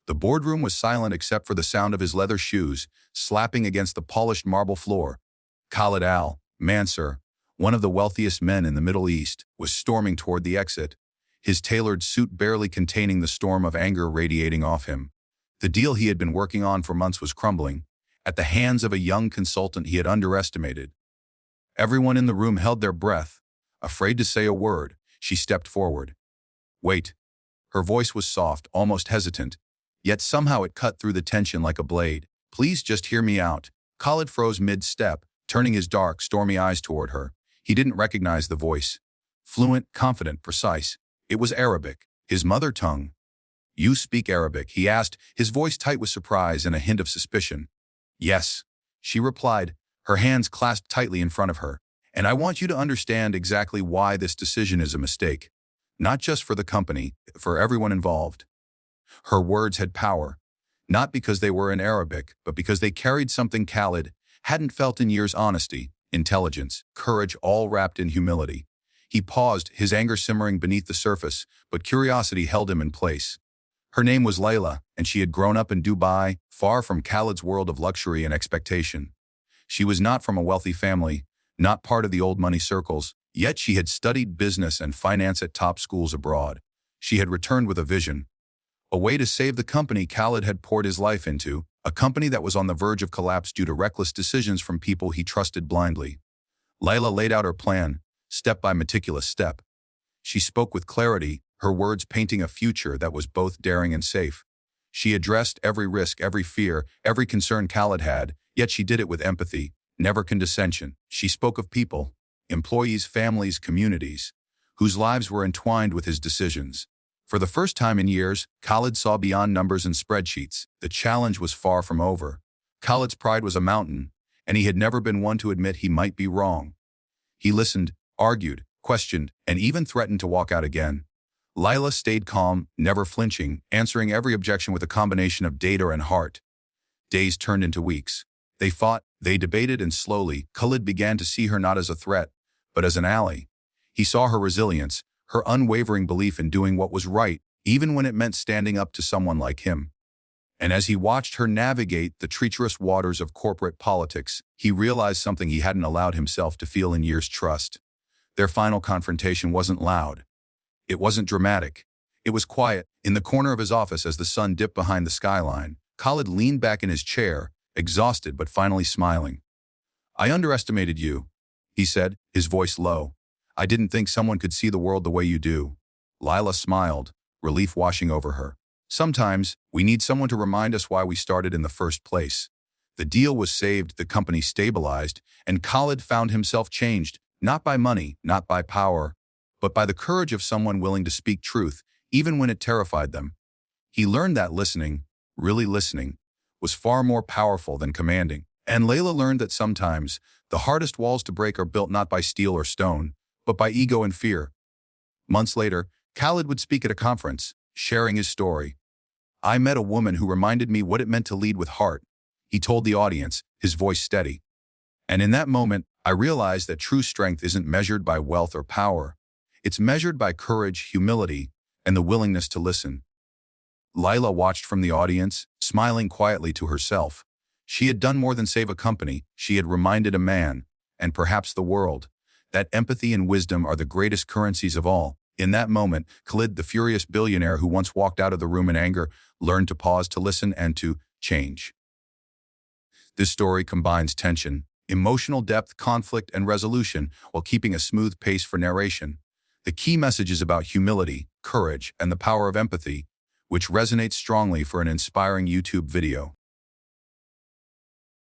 The boardroom was silent except for the sound of his leather shoes slapping against the polished marble floor. Khalid al-Mansur, one of the wealthiest men in the Middle East, was storming toward the exit, his tailored suit barely containing the storm of anger radiating off him. The deal he had been working on for months was crumbling, at the hands of a young consultant he had underestimated. Everyone in the room held their breath. Afraid to say a word, she stepped forward. "Wait." Her voice was soft, almost hesitant, yet somehow it cut through the tension like a blade. "Please just hear me out." Khalid froze mid-step, turning his dark, stormy eyes toward her. He didn't recognize the voice. Fluent, confident, precise. It was Arabic, his mother tongue. "You speak Arabic?" he asked, his voice tight with surprise and a hint of suspicion. "Yes," she replied, her hands clasped tightly in front of her. "And I want you to understand exactly why this decision is a mistake. Not just for the company, for everyone involved." Her words had power, not because they were in Arabic, but because they carried something Khalid hadn't felt in years: honesty, intelligence, courage, all wrapped in humility. He paused, his anger simmering beneath the surface, but curiosity held him in place. Her name was Layla, and she had grown up in Dubai, far from Khalid's world of luxury and expectation. She was not from a wealthy family, not part of the old money circles, yet she had studied business and finance at top schools abroad. She had returned with a vision. A way to save the company Khalid had poured his life into, a company that was on the verge of collapse due to reckless decisions from people he trusted blindly. Layla laid out her plan, step by meticulous step. She spoke with clarity, her words painting a future that was both daring and safe. She addressed every risk, every fear, every concern Khalid had, yet she did it with empathy, never condescension. She spoke of people, employees, families, communities, whose lives were entwined with his decisions. For the first time in years, Khalid saw beyond numbers and spreadsheets. The challenge was far from over. Khalid's pride was a mountain, and he had never been one to admit he might be wrong. He listened, argued, questioned, and even threatened to walk out again. Layla stayed calm, never flinching, answering every objection with a combination of data and heart. Days turned into weeks. They fought, they debated, and slowly, Khalid began to see her not as a threat, but as an ally. He saw her resilience, her unwavering belief in doing what was right, even when it meant standing up to someone like him. And as he watched her navigate the treacherous waters of corporate politics, he realized something he hadn't allowed himself to feel in years: trust. Their final confrontation wasn't loud. It wasn't dramatic. It was quiet. In the corner of his office, as the sun dipped behind the skyline, Khalid leaned back in his chair, exhausted but finally smiling. "I underestimated you," he said, his voice low. "I didn't think someone could see the world the way you do." Layla smiled, relief washing over her. "Sometimes, we need someone to remind us why we started in the first place." The deal was saved, the company stabilized, and Khalid found himself changed, not by money, not by power, but by the courage of someone willing to speak truth, even when it terrified them. He learned that listening, really listening, was far more powerful than commanding. And Layla learned that sometimes, the hardest walls to break are built not by steel or stone, but by ego and fear. Months later, Khalid would speak at a conference, sharing his story. "I met a woman who reminded me what it meant to lead with heart," he told the audience, his voice steady. "And in that moment, I realized that true strength isn't measured by wealth or power. It's measured by courage, humility, and the willingness to listen." Layla watched from the audience, smiling quietly to herself. She had done more than save a company. She had reminded a man, and perhaps the world, that empathy and wisdom are the greatest currencies of all. In that moment, Khalid, the furious billionaire who once walked out of the room in anger, learned to pause, to listen, and to change. This story combines tension, emotional depth, conflict, and resolution while keeping a smooth pace for narration. The key message is about humility, courage, and the power of empathy, which resonates strongly for an inspiring YouTube video.